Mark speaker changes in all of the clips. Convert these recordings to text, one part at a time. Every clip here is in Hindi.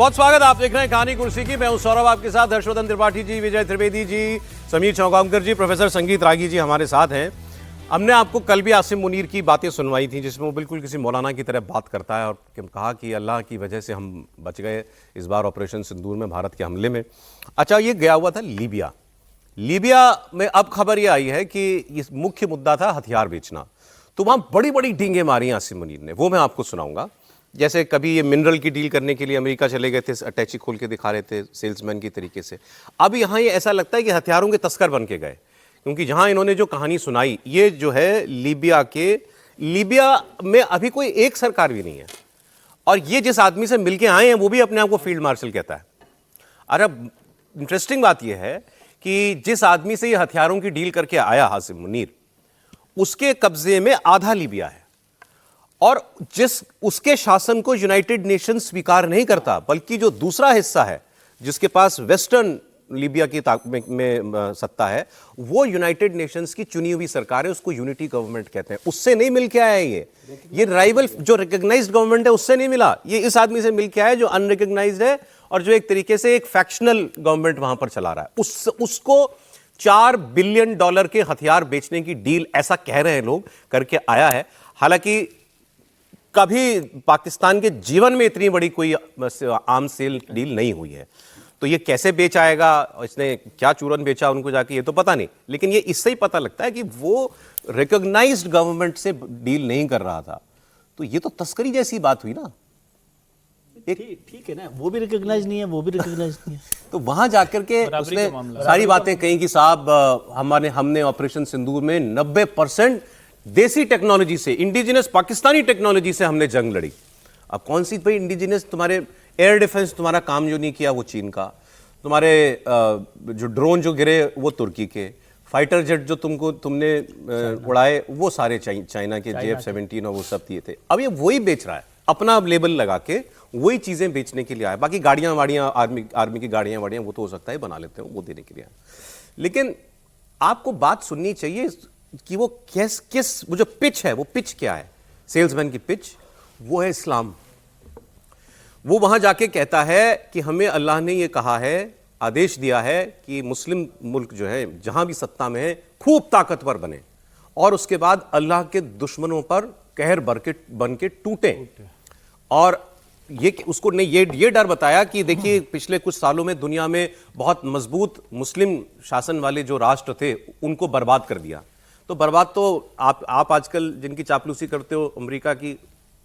Speaker 1: बहुत स्वागत। आप देख रहे हैं कहानी कुर्सी की। मैं हूं सौरभ, आपके साथ हर्षवर्धन त्रिपाठी जी, विजय त्रिवेदी जी, समीर चौगांवकर जी, प्रोफेसर संगीत रागी जी हमारे साथ हैं। हमने आपको कल भी आसिम मुनीर की बातें सुनवाई थी, जिसमें वो बिल्कुल किसी मौलाना की तरह बात करता है और कहा कि अल्लाह की वजह से हम बच गए इस बार ऑपरेशन सिंदूर में भारत के हमले में। अच्छा, ये गया हुआ था लीबिया। लीबिया में अब खबर ये आई है कि इस मुख्य मुद्दा था हथियार बेचना, तो वहाँ बड़ी बड़ी डींगे मारी आसिम मुनीर ने, वो मैं आपको सुनाऊंगा। जैसे कभी ये मिनरल की डील करने के लिए अमेरिका चले गए थे, अटैची खोल के दिखा रहे थे सेल्समैन की तरीके से। अब यहाँ ये ऐसा लगता है कि हथियारों के तस्कर बन के गए, क्योंकि जहाँ इन्होंने जो कहानी सुनाई, ये जो है लीबिया में अभी कोई एक सरकार भी नहीं है, और ये जिस आदमी से मिलके आए हैं वो भी अपने आप को फील्ड मार्शल कहता है। अरे इंटरेस्टिंग बात यह है कि जिस आदमी से ये हथियारों की डील करके आया आसिम मुनीर, उसके कब्जे में आधा लीबिया है, और उसके शासन को यूनाइटेड नेशन स्वीकार नहीं करता, बल्कि जो दूसरा हिस्सा है जिसके पास वेस्टर्न लीबिया की में सत्ता है, वो यूनाइटेड नेशंस की चुनी हुई सरकार है, उसको यूनिटी गवर्नमेंट कहते हैं। उससे नहीं मिल के आया ये राइवल जो रिकॉग्नाइज्ड गवर्नमेंट है उससे नहीं मिला, ये इस आदमी से मिल के आया जो अनरिकॉग्नाइज्ड है और जो एक तरीके से एक फैक्शनल गवर्नमेंट वहां पर चला रहा है। उसको $4 बिलियन के हथियार बेचने की डील, ऐसा कह रहे हैं लोग, करके आया है। हालांकि कभी पाकिस्तान के जीवन में इतनी बड़ी कोई आर्म सेल डील नहीं हुई है, तो ये कैसे बेच आएगा, इसने क्या चूरन बेचा उनको जाके, ये तो पता नहीं। लेकिन ये इससे ही पता लगता है कि वो रिकॉग्नाइज्ड गवर्नमेंट से डील नहीं कर रहा था, तो ये तो तस्करी जैसी बात हुई ना।
Speaker 2: ठीक है ना, वो भी रिकॉग्नाइज नहीं है, वो भी रिकॉग्नाइज नहीं है।
Speaker 1: तो वहां जाकर के उसने सारी बातें कही कि साहब हमने ऑपरेशन सिंदूर में 90% देसी टेक्नोलॉजी से, इंडिजिनस पाकिस्तानी टेक्नोलॉजी से हमने जंग लड़ी। अब कौन सी भाई इंडिजिनस, तुम्हारे एयर डिफेंस तुम्हारा काम जो नहीं किया वो चीन का, तुम्हारे जो ड्रोन जो गिरे वो तुर्की के, फाइटर जेट जो तुमने उड़ाए वो सारे चाइना के JF-17 और वो सब दिए थे। अब ये वही बेच रहा है, अपना लेबल लगा के वही चीजें बेचने के लिए आया। बाकी गाड़ियां वाड़ियां, आर्मी की गाड़ियां वाड़ियां वो तो हो सकता है बना लेते हो, वो देने के लिए आया। लेकिन आपको बात सुननी चाहिए कि वो वो जो पिच है, वो पिच क्या है, सेल्समैन की पिच, वो है इस्लाम। वो वहां जाके कहता है कि हमें अल्लाह ने ये कहा है, आदेश दिया है कि मुस्लिम मुल्क जो है जहां भी सत्ता में है खूब ताकतवर बने, और उसके बाद अल्लाह के दुश्मनों पर कहर बन के टूटे। और ये उसको ने ये डर बताया कि देखिए पिछले कुछ सालों में दुनिया में बहुत मजबूत मुस्लिम शासन वाले जो राष्ट्र थे उनको बर्बाद कर दिया। तो बर्बाद तो आप आजकल जिनकी चापलूसी करते हो अमेरिका की,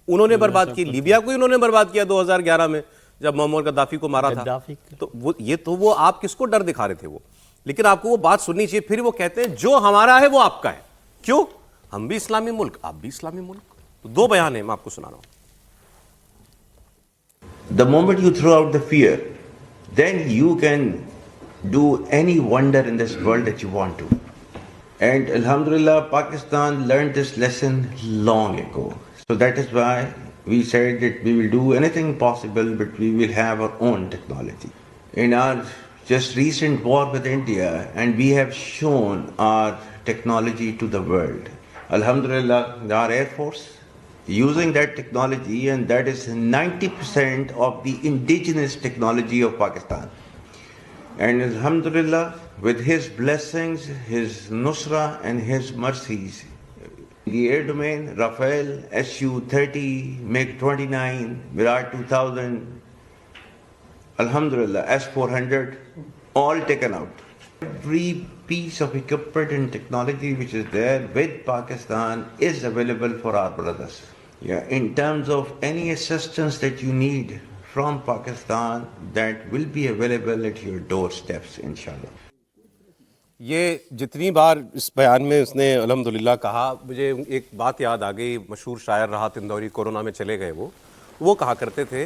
Speaker 1: उन्होंने बर्बाद की। लीबिया को उन्होंने बर्बाद किया 2011 में जब मोहम्मद गद्दाफी को मारा था। तो वो आप किसको डर दिखा रहे थे वो। लेकिन आपको वो बात सुननी चाहिए। फिर वो कहते हैं जो हमारा है वो आपका है। क्यों? हम भी इस्लामी मुल्क, आप भी इस्लामी मुल्क। तो दो बयान है, मैं आपको सुना रहा हूं।
Speaker 3: The moment you throw out the fear, then you can do any wonder in this world that you want to. And Alhamdulillah, Pakistan learned this lesson long ago. So that is why we said that we will do anything possible, but we will have our own technology. In our just recent war with India, and we have shown our technology to the world. Alhamdulillah, our Air Force using that technology, and that is 90% of the indigenous technology of Pakistan. And Alhamdulillah, with his blessings, his nusra and his mercies, the air domain, Rafale, Su-30, MiG-29, Virat 2000, Alhamdulillah, S-400, all taken out. Every piece of equipment and technology which is there with Pakistan is available for our brothers. Yeah, in terms of any assistance that you need from Pakistan, that will be available at your doorsteps, inshallah.
Speaker 1: ये जितनी बार इस बयान में उसने अल्हम्दुलिल्लाह कहा, मुझे एक बात याद आ गई। मशहूर शायर राहत इंदौरी, कोरोना में चले गए, वो कहा करते थे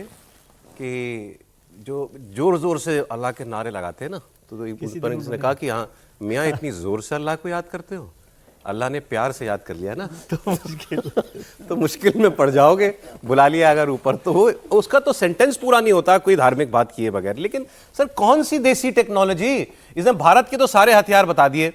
Speaker 1: कि जो जोर जोर से अल्लाह के नारे लगाते हैं ना, तो उस पर उसने कहा कि हाँ मियाँ इतनी जोर से अल्लाह को याद करते हो, अल्लाह ने प्यार से याद कर लिया ना तो मुश्किल में पड़ जाओगे। बुला लिया अगर ऊपर तो उसका तो सेंटेंस पूरा नहीं होता कोई धार्मिक बात किए बगैर। लेकिन सर कौन सी देसी टेक्नोलॉजी, इसने भारत के तो सारे हथियार बता दिए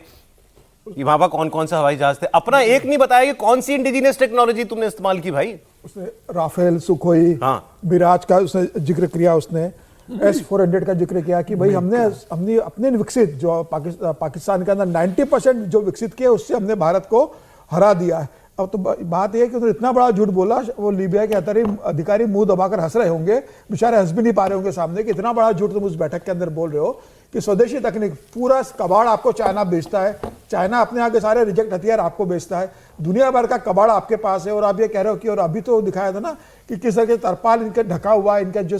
Speaker 1: कि वहां पर कौन कौन सा हवाई जहाज थे, अपना एक नहीं बताया कि कौन सी इंडिजिनियस टेक्नोलॉजी तुमने इस्तेमाल की भाई।
Speaker 4: उसने राफेल, सुखोई, हाँ, विराज का उसने जिक्र किया उसने, S-400 का जिक्र किया कि भाई हमने अपने विकसित जो पाकिस्तान के अंदर 90% जो विकसित किया उससे हमने भारत को हरा दिया है। अब तो बात यह है कि उन्होंने इतना बड़ा झूठ बोला, वो लीबिया के अंतरिम अधिकारी मुंह दबाकर हंस रहे होंगे, बेचारे हंस भी नहीं पा रहे होंगे सामने कि इतना बड़ा झूठ तुम उस बैठक के अंदर बोल रहे हो कि स्वदेशी तकनीक पूरा कबाड़ आपको चाइना बेचता है, चाइना अपने आगे सारे रिजेक्ट हथियार आपको बेचता है, दुनिया भर का कबाड़ आपके पास है, और आप ये कह रहे हो कि, और अभी तो दिखाया था ना कि किस तरह के तरपाल इनके ढका हुआ है, इनका जो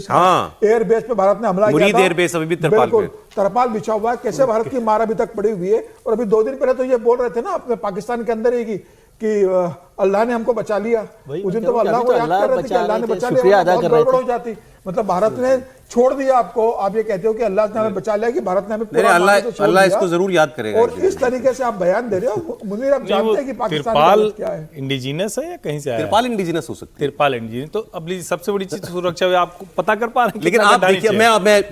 Speaker 4: एयरबेस पे भारत ने हमला किया था,
Speaker 1: एयरबेस अभी भी
Speaker 4: तरपाल बिछा हुआ है, कैसे भारत की मार अभी तक पड़ी हुई है। और अभी 2 दिन पहले तो ये बोल रहे थे ना अपने पाकिस्तान के अंदर ही कि अल्लाह ने हमको बचा लिया, उस दिन तो अल्लाह को याद कर रहे थे कि अल्लाह ने बचा लिया, बहुत गड़बड़ हो जाती। मतलब भारत ने छोड़ दिया आपको, आप ये कहते हो कि अल्लाह ने हमें बचा लिया, कि भारत ने हमें पूरा
Speaker 1: अल्लाह इसको जरूर याद करेगा।
Speaker 4: और इस तरीके से आप बयान दे रहे हो मुनीर, आप जानते हैं कि पाकिस्तान क्या है?
Speaker 5: इंडिजिनस है या कहीं से आया?
Speaker 1: तिरपाल इंडिजिनस हो सकती है।
Speaker 5: तिरपाल इंडिजिनस तो अब सबसे बड़ी चीज सुरक्षा आपको पता कर पा रहे हैं।
Speaker 1: लेकिन आप देखिए, मैं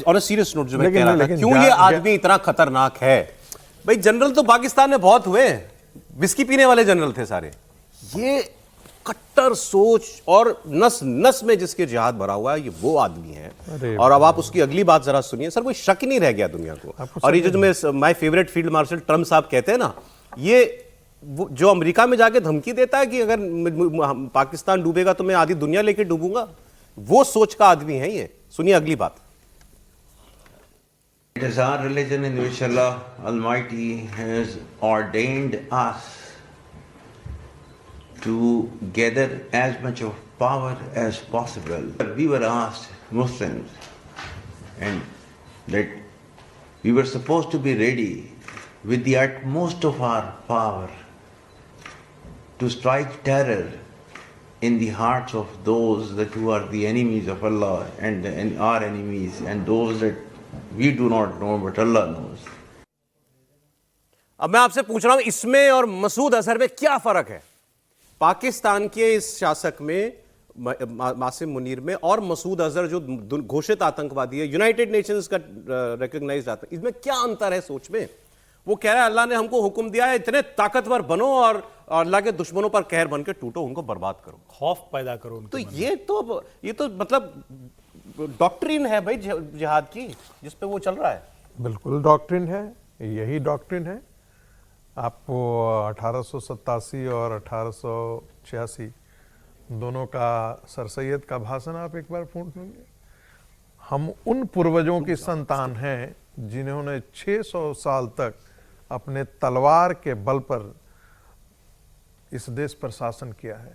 Speaker 1: ऑन अ सीरियस नोट जो मैं कह रहा था, क्यों ये आदमी इतना खतरनाक है? भाई जनरल तो पाकिस्तान में बहुत हुए, विस्की पीने वाले जनरल थे सारे। ये कट्टर सोच और नस नस में जिसके जिहाद भरा हुआ है, ये वो आदमी है। और अब आप उसकी अगली बात जरा सुनिए सर, कोई शक ही नहीं रह गया दुनिया को। और ये जो my favourite field marshal Trump साहब कहते हैं ना, ये जो अमेरिका में जाके धमकी देता है कि अगर पाकिस्तान डूबेगा तो मैं आधी दुनिया लेके डूबूंगा, वो सोच का आदमी है ये। सुनिए अगली बात।
Speaker 3: It is our religion in which Allah Almighty has ordained us to gather as much of power as possible. We were asked, Muslims, and that we were supposed to be ready with the utmost of our power to strike terror in the hearts of those that who are the enemies of Allah and our enemies, and those that we do not know but Allah knows.
Speaker 1: अब मैं आपसे पूछ रहा हूं, इसमें और मसूद अजहर में क्या फर्क है? पाकिस्तान के इस शासक में, मासिम मुनीर में, और मसूद अजहर जो घोषित आतंकवादी है, यूनाइटेड नेशंस का रिकॉग्नाइज्ड आतंकवादी, इसमें क्या अंतर है सोच में? वो कह रहा है अल्लाह ने हमको हुक्म दिया है, इतने ताकतवर बनो और अल्लाह के दुश्मनों पर कहर बन के टूटो, उनको बर्बाद करो,
Speaker 5: खौफ पैदा करो।
Speaker 1: तो ये तो मतलब डॉक्ट्रिन है भाई जिहाद की, जिस पे वो चल रहा है।
Speaker 6: बिल्कुल डॉक्ट्रिन है, यही डॉक्ट्रिन है। आपको 1887 और 1886 दोनों का सर सैयद का भाषण आप एक बार सुन लीजिए। हम उन पूर्वजों की संतान हैं जिन्होंने 600 साल तक अपने तलवार के बल पर इस देश पर शासन किया है,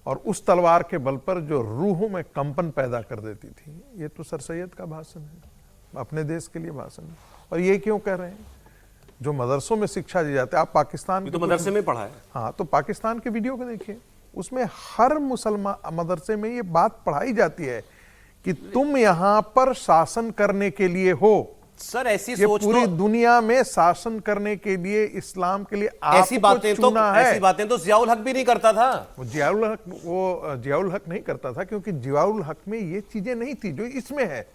Speaker 6: और उस तलवार के बल पर जो रूहों में कंपन पैदा कर देती थी, ये तो सर सैयद का भाषण है, अपने देश के लिए भाषण है। और ये क्यों कह रहे हैं? जो मदरसों में शिक्षा दी जाती है, आप पाकिस्तान
Speaker 1: तो मदरसे में पढ़ा है।
Speaker 6: हाँ, तो पाकिस्तान के वीडियो को देखिए, उसमें हर मुसलमान मदरसे में ये बात पढ़ाई जाती है कि तुम यहाँ पर शासन करने के लिए हो।
Speaker 1: सर ऐसी
Speaker 6: ये
Speaker 1: सोच
Speaker 6: पूरी
Speaker 1: तो,
Speaker 6: दुनिया में शासन करने के लिए, इस्लाम के लिए
Speaker 1: ऐसी बातें तो जियाउल हक भी नहीं करता था।
Speaker 6: वो जियाउल हक नहीं करता था, क्योंकि जियाउल हक में ये चीजें नहीं थी जो इसमें है।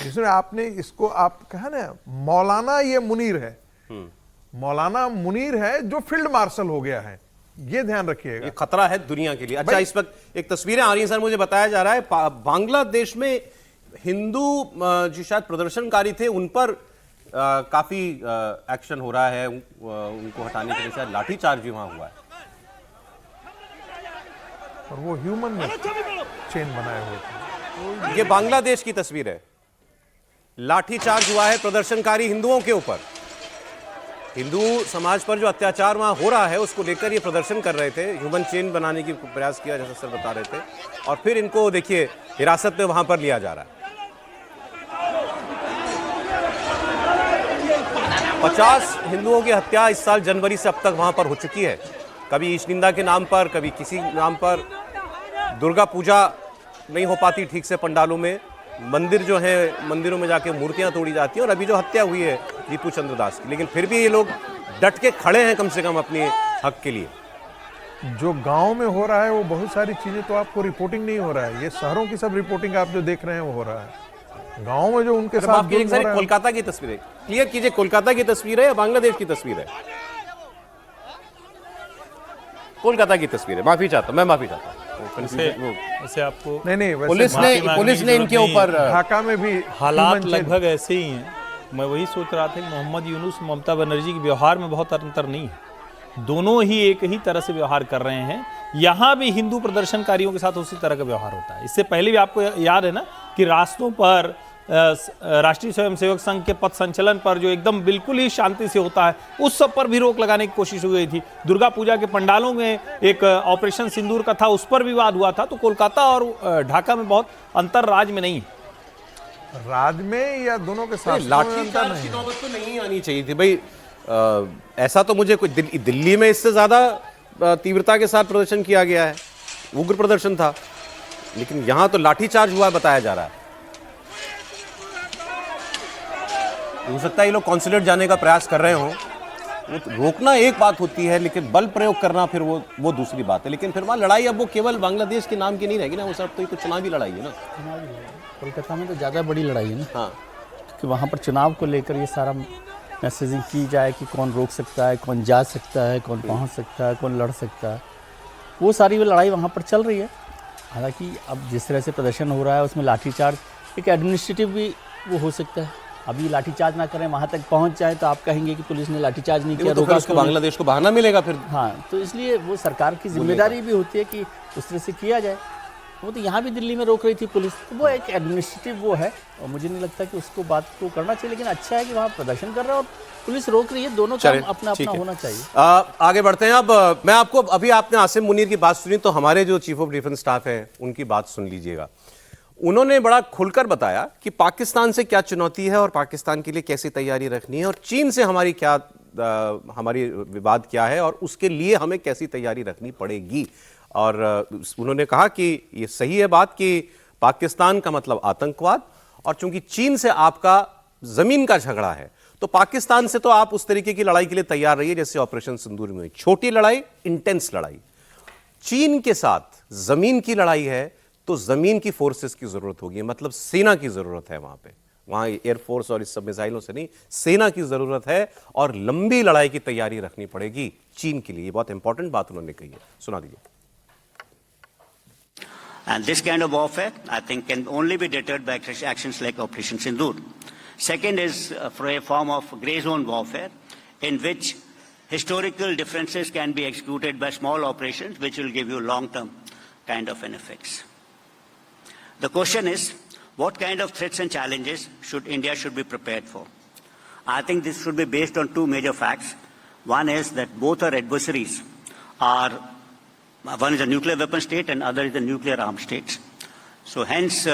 Speaker 6: जिसमें आपने इसको आप कहा ना, मौलाना ये मुनीर है, मौलाना मुनीर है जो फील्ड मार्शल हो गया है, ये ध्यान रखिएगा।
Speaker 1: ये खतरा है दुनिया के लिए। अच्छा, इस वक्त एक तस्वीरें आ रही हैं सर, मुझे बताया जा रहा है बांग्लादेश में हिंदू जो शायद प्रदर्शनकारी थे उन पर काफी एक्शन हो रहा है, उनको हटाने के लिए शायद लाठीचार्ज भी वहां हुआ है,
Speaker 6: और वो ह्यूमन में चेन बनाए हुए थे।
Speaker 1: ये बांग्लादेश की तस्वीर है। लाठीचार्ज हुआ है प्रदर्शनकारी हिंदुओं के ऊपर। हिंदू समाज पर जो अत्याचार वहां हो रहा है उसको लेकर ये प्रदर्शन कर रहे थे, ह्यूमन चेन बनाने की प्रयास किया जैसा सर बता रहे थे, और फिर इनको देखिए हिरासत में वहां पर लिया जा रहा है। 50 हिंदुओं की हत्या इस साल जनवरी से अब तक वहां पर हो चुकी है, कभी ईशनिंदा के नाम पर, कभी किसी नाम पर। दुर्गा पूजा नहीं हो पाती ठीक से पंडालों में, मंदिर जो है मंदिरों में जाके मूर्तियां तोड़ी जाती हैं, और अभी जो हत्या हुई है दीपू चंद्र दास की, लेकिन फिर भी ये लोग डट के खड़े हैं कम से कम अपने हक के लिए।
Speaker 6: जो गांव में हो रहा है वो बहुत सारी चीजें तो आपको रिपोर्टिंग नहीं हो रहा है, ये शहरों की सब रिपोर्टिंग आप जो देख रहे हैं वो हो रहा है। गांव में जो उनके साथ जुल्म हो रहा है।
Speaker 1: कोलकाता की तस्वीर क्लियर कीजिए, कोलकाता की तस्वीर है या बांग्लादेश की तस्वीर है? कोलकाता की तस्वीर है, मैं माफी चाहता हूं।
Speaker 5: वैसे आपको
Speaker 6: नहीं वैसे
Speaker 1: पुलिस
Speaker 5: माफी
Speaker 1: ने
Speaker 5: मांगने
Speaker 1: पुलिस
Speaker 5: की
Speaker 1: ने
Speaker 5: जरूरत
Speaker 1: इनके
Speaker 5: नहीं है।
Speaker 1: ऊपर
Speaker 6: ढाका में भी
Speaker 5: हालात
Speaker 6: human
Speaker 5: लगभग ऐसे ही हैं। मैं वही सोच रहा था कि मोहम्मद यूनुस ममता बनर्जी के व्यवहार में बहुत अंतर नहीं है, दोनों ही एक ही तरह से व्यवहार कर रहे हैं। यहाँ भी हिंदू प्रदर्शनकारियों के साथ उसी तरह का व्यवहार होता है। इससे पहले भी आपको याद है ना कि रास्तों पर राष्ट्रीय स्वयंसेवक संघ के पथ संचलन पर जो एकदम बिल्कुल ही शांति से होता है, उस सब पर भी रोक लगाने की कोशिश हुई थी। दुर्गा पूजा के पंडालों में एक ऑपरेशन सिंदूर का था, उस पर विवाद हुआ था। तो कोलकाता और ढाका में बहुत अंतर राज्य में नहीं है।
Speaker 6: राज में या दोनों के साथ
Speaker 1: लाठी चार्ज की नौबत तो नहीं आनी चाहिए थी भाई। ऐसा तो मुझे कोई दिल्ली में इससे ज्यादा तीव्रता के साथ प्रदर्शन किया गया है, उग्र प्रदर्शन था, लेकिन यहां तो लाठीचार्ज हुआ बताया जा रहा है। हो सकता है ये लोग कॉन्सुलेट जाने का प्रयास कर रहे हो, वो तो रोकना एक बात होती है, लेकिन बल प्रयोग करना फिर वो दूसरी बात है। लेकिन फिर वहाँ लड़ाई अब वो केवल बांग्लादेश के नाम की नहीं रहेगी ना, वो सब तो ये तो चुनावी लड़ाई है ना।
Speaker 2: कोलकाता में तो ज़्यादा बड़ी लड़ाई है ना,
Speaker 1: हाँ,
Speaker 2: क्योंकि वहाँ पर चुनाव को लेकर ये सारा मैसेजिंग की जाए कि कौन रोक सकता है, कौन जा सकता है, कौन पहुँच सकता है, कौन लड़ सकता है, वो सारी लड़ाई वहाँ पर चल रही है। हालांकि अब जिस तरह से प्रदर्शन हो रहा है उसमें लाठीचार्ज एक एडमिनिस्ट्रेटिव भी वो हो सकता है। अभी लाठीचार्ज ना करें, वहाँ तक पहुँच जाए तो आप कहेंगे कि पुलिस ने लाठीचार्ज नहीं किया,
Speaker 1: तो फिर
Speaker 2: रोका
Speaker 1: उसको
Speaker 2: क्यों नहीं?
Speaker 1: बांग्लादेश को बहाना मिलेगा फिर।
Speaker 2: हाँ, तो इसलिए वो सरकार की जिम्मेदारी भी होती है कि उस तरह से किया जाए। वो तो यहाँ भी दिल्ली में रोक रही थी पुलिस, तो वो एक एडमिनिस्ट्रेटिव वो है, और मुझे नहीं लगता कि उसको बात को करना चाहिए। लेकिन अच्छा है कि वहाँ प्रदर्शन कर रहा है और पुलिस रोक रही है, दोनों काम अपना
Speaker 1: ठीक
Speaker 2: अपना
Speaker 1: है।
Speaker 2: होना चाहिए।
Speaker 1: आगे बढ़ते हैं। अब मैं आपको, अभी आपने आसिम मुनीर की बात सुनी, तो हमारे जो चीफ ऑफ डिफेंस स्टाफ है उनकी बात सुन लीजिएगा। उन्होंने बड़ा खुलकर बताया कि पाकिस्तान से क्या चुनौती है और पाकिस्तान के लिए कैसी तैयारी रखनी है, और चीन से हमारी क्या हमारी विवाद क्या है और उसके लिए हमें कैसी तैयारी रखनी पड़ेगी। और उन्होंने कहा कि ये सही है बात कि पाकिस्तान का मतलब आतंकवाद, और चूंकि चीन से आपका जमीन का झगड़ा है तो पाकिस्तान से तो आप उस तरीके की लड़ाई के लिए तैयार रहिए जैसे ऑपरेशन सिंदूर में, छोटी लड़ाई, इंटेंस लड़ाई। चीन के साथ जमीन की लड़ाई है तो जमीन की फोर्सेस की जरूरत होगी, मतलब सेना की जरूरत है वहां एयरफोर्स और इस सब मिसाइलों से नहीं, सेना की जरूरत है, और लंबी लड़ाई की तैयारी रखनी पड़ेगी चीन के लिए। ये बहुत इंपॉर्टेंट बात उन्होंने कही है, सुना दीजिए।
Speaker 7: And this kind of warfare, I think, can only be deterred by actions like Operation Sindoor. Second is for a form of grey zone warfare in which historical differences can be executed by small operations which will give you long-term kind of an effects. The question is, what kind of threats and challenges India should be prepared for? I think this should be based on two major facts. One is that both our adversaries are, one is a nuclear weapon state and other is a nuclear armed states. So hence,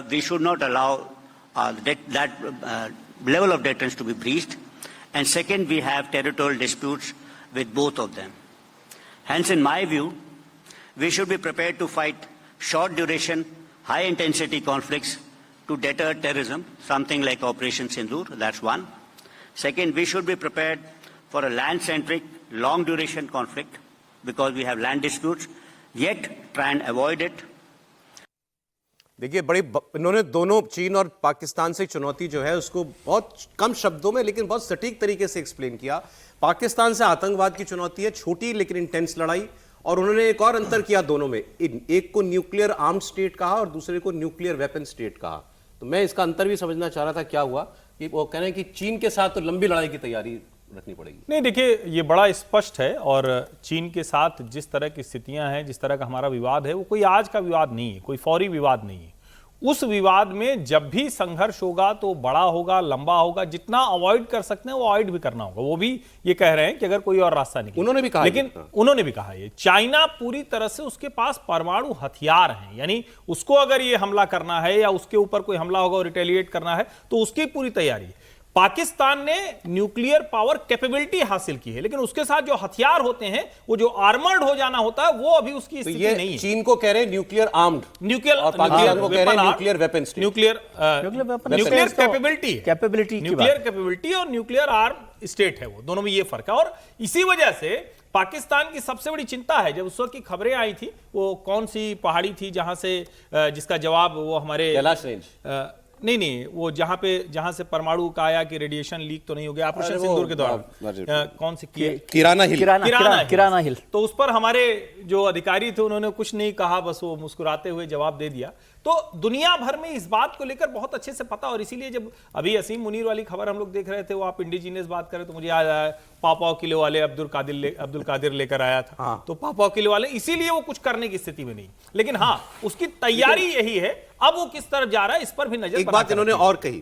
Speaker 7: we should not allow that level of deterrence to be breached. And second, we have territorial disputes with both of them. Hence, in my view, we should be prepared to fight short duration, high intensity conflicts to deter terrorism, something like Operation Sindoor, that's one. Second, we should be prepared for a land-centric, long duration conflict because we have land disputes, yet try and avoid it.
Speaker 1: देखिए, इन्होंने दोनों चीन और पाकिस्तान से चुनौती जो है उसको बहुत कम शब्दों में लेकिन बहुत सटीक तरीके से एक्सप्लेन किया। पाकिस्तान से आतंकवाद की चुनौती है, छोटी लेकिन इंटेंस लड़ाई, और उन्होंने एक और अंतर किया दोनों में, एक को न्यूक्लियर आर्म स्टेट कहा और दूसरे को न्यूक्लियर वेपन स्टेट कहा। तो मैं इसका अंतर भी समझना चाह रहा था, क्या हुआ कि वो कह रहे हैं कि चीन के साथ तो लंबी लड़ाई की तैयारी रखनी पड़ेगी।
Speaker 5: नहीं, देखिए ये बड़ा स्पष्ट है, और चीन के साथ जिस तरह की स्थितियां हैं, जिस तरह का हमारा विवाद है, वो कोई आज का विवाद नहीं है, कोई फौरी विवाद नहीं है। उस विवाद में जब भी संघर्ष होगा तो बड़ा होगा, लंबा होगा, जितना अवॉइड कर सकते हैं वो अवॉइड भी करना होगा। वो भी ये कह रहे हैं कि अगर कोई और रास्ता नहीं,
Speaker 1: उन्होंने भी कहा,
Speaker 5: लेकिन उन्होंने भी कहा ये चाइना पूरी तरह से उसके पास परमाणु हथियार हैं, यानी उसको अगर ये हमला करना है या उसके ऊपर कोई हमला होगा और रिटेलिएट करना है तो उसकी पूरी तैयारी है। पाकिस्तान ने न्यूक्लियर पावर कैपेबिलिटी हासिल की है, लेकिन उसके साथ जो हथियार होते हैं, वो जो आर्मर्ड हो जाना होता है, वो अभी उसकी स्थिति नहीं है।
Speaker 1: चीन को कह रहे हैं न्यूक्लियर आर्म्ड,
Speaker 5: न्यूक्लियर,
Speaker 1: और पाकिस्तान को कह रहे हैं nuclear weapon state,
Speaker 5: nuclear capability, nuclear capability और न्यूक्लियर आर्म स्टेट है, वो दोनों में ये फर्क है। और इसी वजह से पाकिस्तान की सबसे बड़ी चिंता है, जब उस वक्त की खबरें आई थी, वो कौन सी पहाड़ी थी जहां से जिसका जवाब वो हमारे
Speaker 1: कैलाश रेंज,
Speaker 5: नहीं, वो जहां से परमाणु का आया कि रेडिएशन लीक तो नहीं हो गया ऑपरेशन सिंदूर के दौरान, कौन से
Speaker 1: किराना हिल।
Speaker 2: किराना हिल,
Speaker 5: तो उस पर हमारे जो अधिकारी थे उन्होंने कुछ नहीं कहा, बस वो मुस्कुराते हुए जवाब दे दिया। तो दुनिया भर में इस बात को लेकर बहुत अच्छे से पता, और इसीलिए जब अभी असीम मुनीर वाली खबर हम लोग देख रहे थे, वो आप इंडिजीनियस बात करें तो मुझे याद आया पापुआ किलो वाले अब्दुल कादिर लेकर आया था।
Speaker 1: हाँ।
Speaker 5: तो पापुआ किलो वाले इसीलिए वो कुछ करने की स्थिति में नहीं, लेकिन हाँ उसकी तैयारी यही है। अब वो किस तरफ जा रहा है इस पर भी नजर।
Speaker 1: एक बात इन्होंने और कही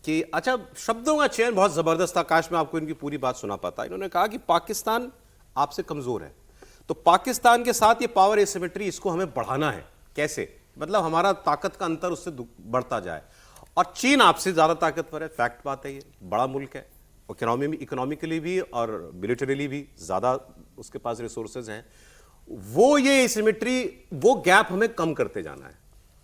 Speaker 1: कि अच्छा, शब्दों का चयन बहुत जबरदस्त था, काश मैं आपको इनकी पूरी बात सुना पाता। इन्होंने कहा कि पाकिस्तान आपसे कमजोर है, तो पाकिस्तान के साथ ये पावर एसिमेट्री इसको हमें बढ़ाना है। कैसे? मतलब हमारा ताकत का अंतर उससे बढ़ता जाए, और चीन आपसे ज्यादा ताकतवर है, फैक्ट बात है, ये बड़ा मुल्क है, इकोनॉमिकली भी और मिलिटरीली भी ज्यादा उसके पास रिसोर्सेज हैं। वो ये एसिमेट्री, वो गैप हमें कम करते जाना है,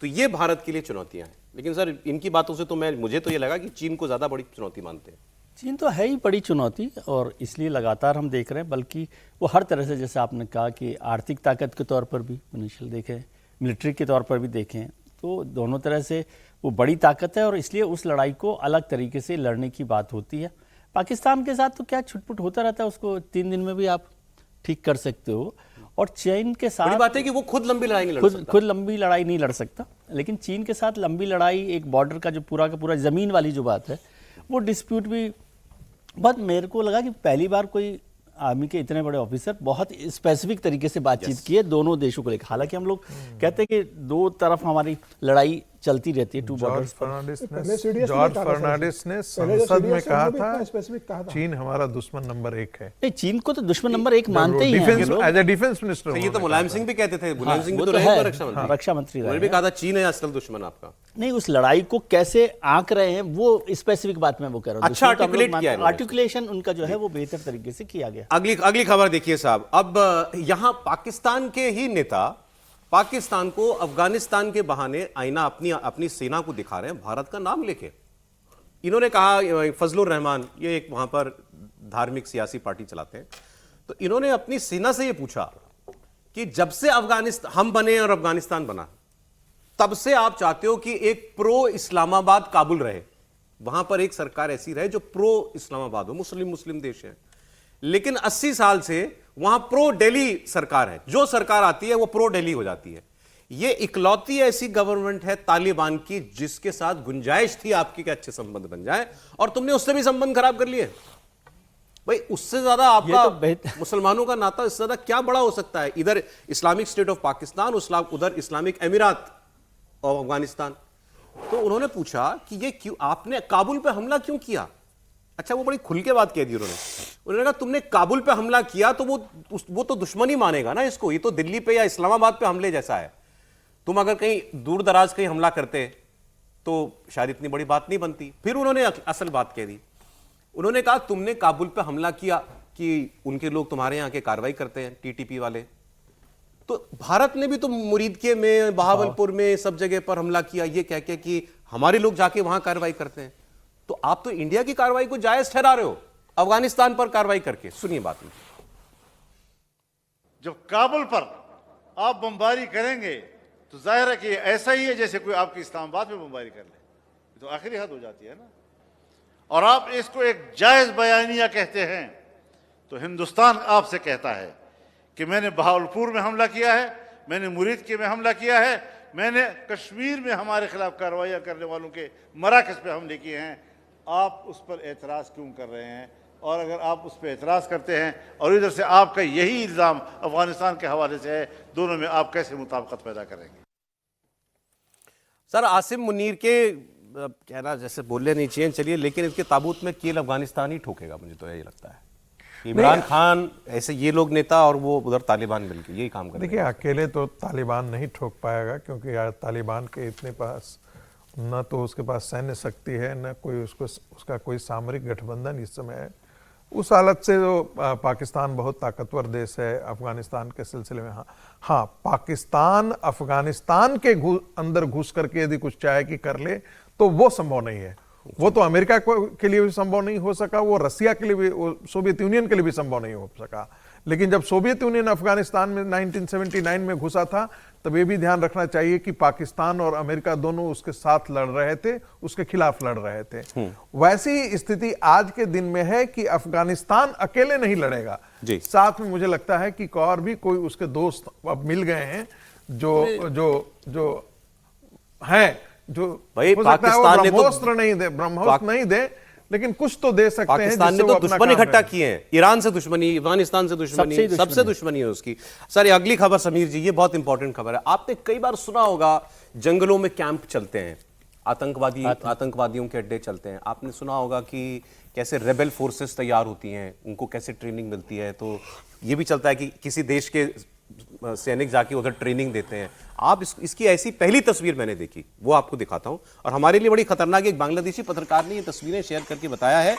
Speaker 1: तो ये भारत के लिए चुनौतियां हैं। लेकिन सर इनकी बातों से तो मुझे तो ये लगा कि चीन को ज्यादा बड़ी चुनौती मानते हैं।
Speaker 2: चीन तो है ही बड़ी चुनौती, और इसलिए लगातार हम देख रहे हैं, बल्कि वो हर तरह से, जैसे आपने कहा कि आर्थिक ताकत के तौर पर भी पोटेंशियल देखें, मिलिट्री के तौर पर भी देखें, तो दोनों तरह से वो बड़ी ताकत है, और इसलिए उस लड़ाई को अलग तरीके से लड़ने की बात होती है। पाकिस्तान के साथ तो क्या छुटपुट होता रहता है, उसको 3 दिन में भी आप ठीक कर सकते हो। और चीन के साथ
Speaker 1: बड़ी बात है कि वो खुद लंबी लड़ाई नहीं लड़ सकता।
Speaker 2: खुद लंबी लड़ाई नहीं लड़ सकता, लेकिन चीन के साथ लंबी लड़ाई, एक बॉर्डर का जो पूरा का पूरा ज़मीन वाली जो बात है, वो डिस्प्यूट भी बहुत, मेरे को लगा कि पहली बार कोई आर्मी के इतने बड़े ऑफिसर बहुत स्पेसिफिक तरीके से बातचीत की है दोनों देशों को लेकर। हालांकि हम लोग कहते हैं कि दो तरफ हमारी लड़ाई चलती रहती है, टू बॉर्डर्स पर।
Speaker 6: जॉर्ज फर्नांडिस ने संसद में कहा था चीन हमारा दुश्मन नंबर 1 है।
Speaker 2: नहीं, चीन को तो दुश्मन नंबर 1 मानते ही हैं
Speaker 6: एज ए डिफेंस मिनिस्टर।
Speaker 1: ये तो मुलायम सिंह भी कहते थे, मुलायम सिंह भी तो
Speaker 2: तो
Speaker 1: रहे
Speaker 2: है,
Speaker 1: रक्षा मंत्री
Speaker 2: रहे
Speaker 1: उन्होंने भी कहा था चीन है असल दुश्मन आपका।
Speaker 2: नहीं, उस लड़ाई को कैसे आंक रहे हैं वो स्पेसिफिक बात मैं वो कह रहा हूं।
Speaker 1: अच्छा आर्टिकुलेट किया है,
Speaker 2: आर्टिकुलेशन उनका जो है वो बेहतर तरीके से किया गया।
Speaker 1: अगली खबर देखिए साहब। अब यहां पाकिस्तान के ही नेता पाकिस्तान को अफगानिस्तान के बहाने आईना अपनी सेना को दिखा रहे हैं, भारत का नाम लेके। इन्होंने कहा, फजलुर रहमान ये एक वहां पर धार्मिक सियासी पार्टी चलाते हैं, तो इन्होंने अपनी सेना से ये पूछा कि जब से अफगानिस्तान हम बने और अफगानिस्तान बना, तब से आप चाहते हो कि एक प्रो इस्लामाबाद काबुल रहे, वहां पर एक सरकार ऐसी रहे जो प्रो इस्लामाबाद हो, मुस्लिम देश है। लेकिन 80 साल से वहां प्रो दिल्ली सरकार है, जो सरकार आती है वो प्रो दिल्ली हो जाती है। ये इकलौती ऐसी गवर्नमेंट है तालिबान की जिसके साथ गुंजाइश थी आपकी कि अच्छे संबंध बन जाए, और तुमने उससे भी संबंध खराब कर लिए। भाई उससे ज्यादा आपका तो मुसलमानों का नाता इससे ज्यादा क्या बड़ा हो सकता है? इधर इस्लामिक स्टेट ऑफ पाकिस्तान, उधर इस्लामिक अमीरात ऑफ अफगानिस्तान। तो उन्होंने पूछा कि ये क्यों आपने काबुल पे हमला क्यों किया? अच्छा, वो बड़ी खुल के बात कह दी उन्होंने कहा तुमने काबुल पे हमला किया तो वो तो दुश्मनी मानेगा ना इसको, ये तो दिल्ली पे या इस्लामाबाद पे हमले जैसा है। तुम अगर कहीं दूर दराज कहीं हमला करते तो शायद इतनी बड़ी बात नहीं बनती। फिर उन्होंने असल बात कह दी, उन्होंने कहा तुमने काबुल पे हमला किया कि उनके लोग तुम्हारे यहाँ के कार्रवाई करते हैं, टीटीपी वाले, तो भारत ने भी तो मुरीदके में, बहावलपुर में, सब जगह पर हमला किया ये कह के कि हमारे लोग जाके वहां कार्रवाई करते हैं। तो आप तो इंडिया की कार्रवाई को जायज ठहरा रहे हो अफगानिस्तान पर कार्रवाई करके। सुनिए बात में।
Speaker 8: जब काबुल पर आप बमबारी करेंगे तो जाहिर है कि ऐसा ही है जैसे कोई आपकी इस्लामाबाद में बमबारी कर ले, तो आखिरी हद हो जाती है ना। और आप इसको एक जायज बयानिया कहते हैं, तो हिंदुस्तान आपसे कहता है कि मैंने बहावलपुर में हमला किया है, मैंने मुरीदके में हमला किया है, मैंने कश्मीर में हमारे खिलाफ कार्रवाइयाँ करने वालों के मराकज़ पे हमले किए हैं। आप उस पर एतराज़ क्यों कर रहे हैं? और अगर आप उस पर एतराज़ करते हैं और इधर से आपका यही इल्ज़ाम अफगानिस्तान के हवाले से है, दोनों में आप कैसे मुताबिकत पैदा करेंगे?
Speaker 1: सर आसिम मुनीर के कहना जैसे बोलने नहीं चाहिए, चलिए, लेकिन इसके ताबूत में कील अफगानिस्तान ही ठोकेगा, मुझे तो यही लगता है। इमरान खान ऐसे ये लोग नेता और वो उधर तालिबान मिलकर यही काम करेंगे।
Speaker 6: देखिए, अकेले तो तालिबान नहीं ठोक पाएगा, क्योंकि यार तालिबान के इतने पास न तो उसके पास सैन्य शक्ति है, न कोई उसका कोई सामरिक गठबंधन इस समय है। उस हालत से तो पाकिस्तान बहुत ताकतवर देश है अफगानिस्तान के सिलसिले में। हाँ, पाकिस्तान अफगानिस्तान के अंदर घुस करके यदि कुछ चाहे कि कर ले तो वो संभव नहीं है। वो तो अमेरिका के लिए भी संभव नहीं हो सका, वो रसिया के लिए भी, सोवियत यूनियन के लिए भी संभव नहीं हो सका। लेकिन जब सोवियत यूनियन अफगानिस्तान में 1979 में घुसा था, तब ये भी ध्यान रखना चाहिए कि पाकिस्तान और अमेरिका दोनों उसके साथ लड़ रहे थे, उसके खिलाफ लड़ रहे थे। वैसी ही स्थिति आज के दिन में है कि अफगानिस्तान अकेले नहीं लड़ेगा
Speaker 1: जी।
Speaker 6: साथ में मुझे लगता है कि और भी कोई उसके दोस्त अब मिल गए हैं जो हैं, जो
Speaker 1: भाई
Speaker 6: हो सकता है वो
Speaker 1: पाकिस्तान ने तो
Speaker 6: ब्रह्मोस्त्र नहीं दे, लेकिन कुछ तो दे सकते हैं।
Speaker 1: पाकिस्तान ने
Speaker 6: जिससे
Speaker 1: तो
Speaker 6: वो अपना
Speaker 1: दुश्मन
Speaker 6: काम
Speaker 1: इकट्ठा
Speaker 6: करे।
Speaker 1: किए हैं, ईरान से दुश्मनी, अफगानिस्तान से दुश्मनी, सबसे दुश्मनी है उसकी। सर, ये अगली खबर समीर जी, ये बहुत इंपॉर्टेंट खबर है। आपने कई बार सुना होगा जंगलों में कैंप चलते हैं, आतंकवादियों के अड्डे चलते हैं। आपने सुना होगा कि कैसे रेबेल फोर्सेस तैयार होती हैं, उनको कैसे ट्रेनिंग मिलती है। तो ये भी चलता है कि किसी देश के सैनिक जाके उधर ट्रेनिंग देते हैं। आप इसकी ऐसी पहली तस्वीर मैंने देखी, वो आपको दिखाता हूं। और हमारे लिए बड़ी खतरनाक, एक बांग्लादेशी पत्रकार ने ये तस्वीरें शेयर करके बताया है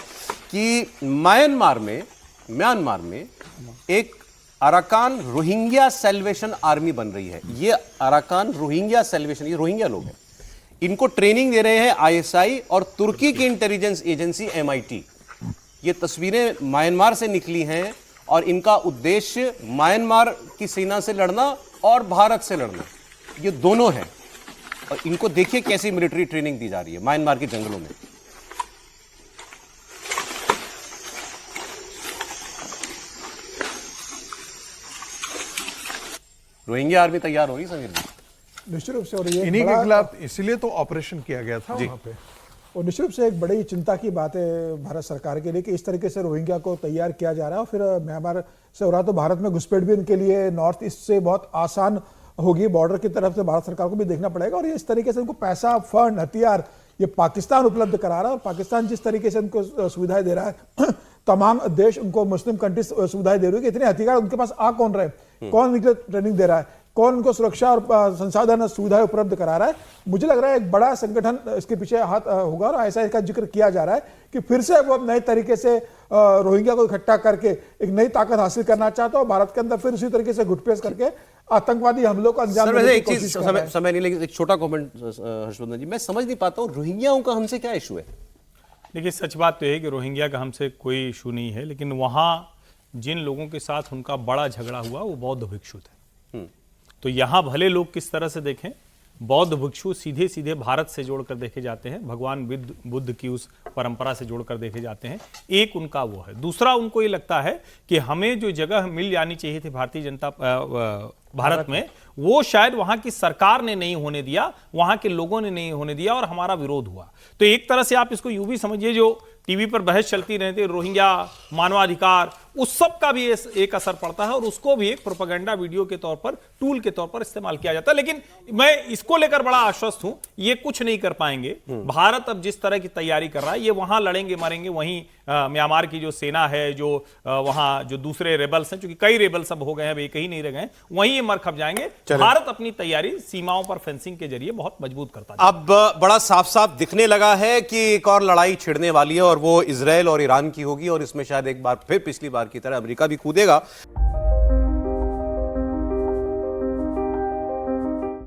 Speaker 1: कि म्यांमार में एक अराकान रोहिंग्या सेल्वेशन आर्मी बन रही है। ये अराकान रोहिंग्या सेल्वेशन, ये रोहिंग्या लोग हैं, इनको ट्रेनिंग दे रहे हैं आईएसआई और तुर्की की इंटेलिजेंस एजेंसी MIT। ये तस्वीरें म्यांमार से निकली हैं और इनका उद्देश्य म्यांमार की सेना से लड़ना और भारत से लड़ना, ये दोनों है। और इनको देखिए कैसी मिलिट्री ट्रेनिंग दी जा रही है म्यांमार के जंगलों में। रोहिंग्या आर्मी तैयार हो रही समीर जी।
Speaker 4: निश्चित रूप से, और ये
Speaker 6: इन्हीं के
Speaker 4: बड़ा-
Speaker 6: खिलाफ इसलिए तो ऑपरेशन किया गया था वहां पे।
Speaker 4: और निश्चित रूप से एक बड़ी चिंता की बात है भारत सरकार के लिए कि इस तरीके से रोहिंग्या को तैयार किया जा रहा है और फिर म्यांमार से हो रहा, तो भारत में घुसपैठ भी उनके लिए नॉर्थ ईस्ट से बहुत आसान होगी। बॉर्डर की तरफ से भारत सरकार को भी देखना पड़ेगा और ये इस तरीके से उनको पैसा, फंड, हथियार ये पाकिस्तान उपलब्ध करा रहा है। और पाकिस्तान जिस तरीके से उनको सुविधाएं दे रहा है, तमाम देश उनको, मुस्लिम कंट्रीज सुविधाएं दे रही है कि इतने हथियार उनके पास आ कौन रहे, कौन उनके ट्रेनिंग दे रहा है, कौन उनको सुरक्षा और संसाधन सुविधाएं उपलब्ध करा रहा है। मुझे लग रहा है एक बड़ा संगठन इसके पीछे हाथ होगा और ऐसा इसका जिक्र किया जा रहा है कि फिर से वो नए तरीके से रोहिंग्या को इकट्ठा करके एक नई ताकत हासिल करना चाहता है। भारत के अंदर फिर उसी तरीके से घुटपेश करके आतंकवादी हमलों को अंजाम देने की
Speaker 1: एक चीज
Speaker 4: कोशिश कर रहा है।
Speaker 1: समय नहीं, लेकिन एक छोटा कमेंट हर्षवर्धन जी, मैं समझ नहीं पाता हूँ रोहिंग्याओं का हमसे क्या इशू है।
Speaker 5: देखिए, सच बात तो है कि रोहिंग्या का हमसे कोई इशू नहीं है, लेकिन वहाँ जिन लोगों के साथ उनका बड़ा झगड़ा हुआ वो बौद्ध भिक्षु थे। तो यहाँ भले लोग किस तरह से देखें, बौद्ध भिक्षु सीधे सीधे भारत से जोड़कर देखे जाते हैं, भगवान बुद्ध की उस परंपरा से जोड़कर देखे जाते हैं। एक उनका वो है। दूसरा, उनको ये लगता है कि हमें जो जगह मिल जानी चाहिए थी भारतीय जनता भारत में, वो शायद वहां की सरकार ने नहीं होने दिया, वहां के लोगों ने नहीं होने दिया और हमारा विरोध हुआ। तो एक तरह से आप इसको यूं भी समझिए, जो टीवी पर बहस चलती रहती है रोहिंग्या, मानवाधिकार, उस सब का भी एक असर पड़ता है और उसको भी एक प्रोपेगेंडा वीडियो के तौर पर, टूल के तौर पर इस्तेमाल किया जाता है। लेकिन मैं इसको लेकर बड़ा आश्वस्त हूं, ये कुछ नहीं कर पाएंगे। भारत अब जिस तरह की तैयारी कर रहा है, ये वहां लड़ेंगे मरेंगे, वहीं म्यांमार की जो सेना है, जो वहां जो दूसरे रेबल्स हैं, क्योंकि कई रेबल्स अब हो गए हैं, एक ही नहीं रह गए, वहीं ये मर खप जाएंगे। भारत अपनी तैयारी सीमाओं पर फेंसिंग के जरिए बहुत मजबूत करता है।
Speaker 1: अब बड़ा साफ साफ दिखने लगा है कि एक और लड़ाई छिड़ने वाली है और वो इजराइल और ईरान की होगी और इसमें शायद एक बार फिर पिछली बार की तरह अमेरिका भी कूदेगा।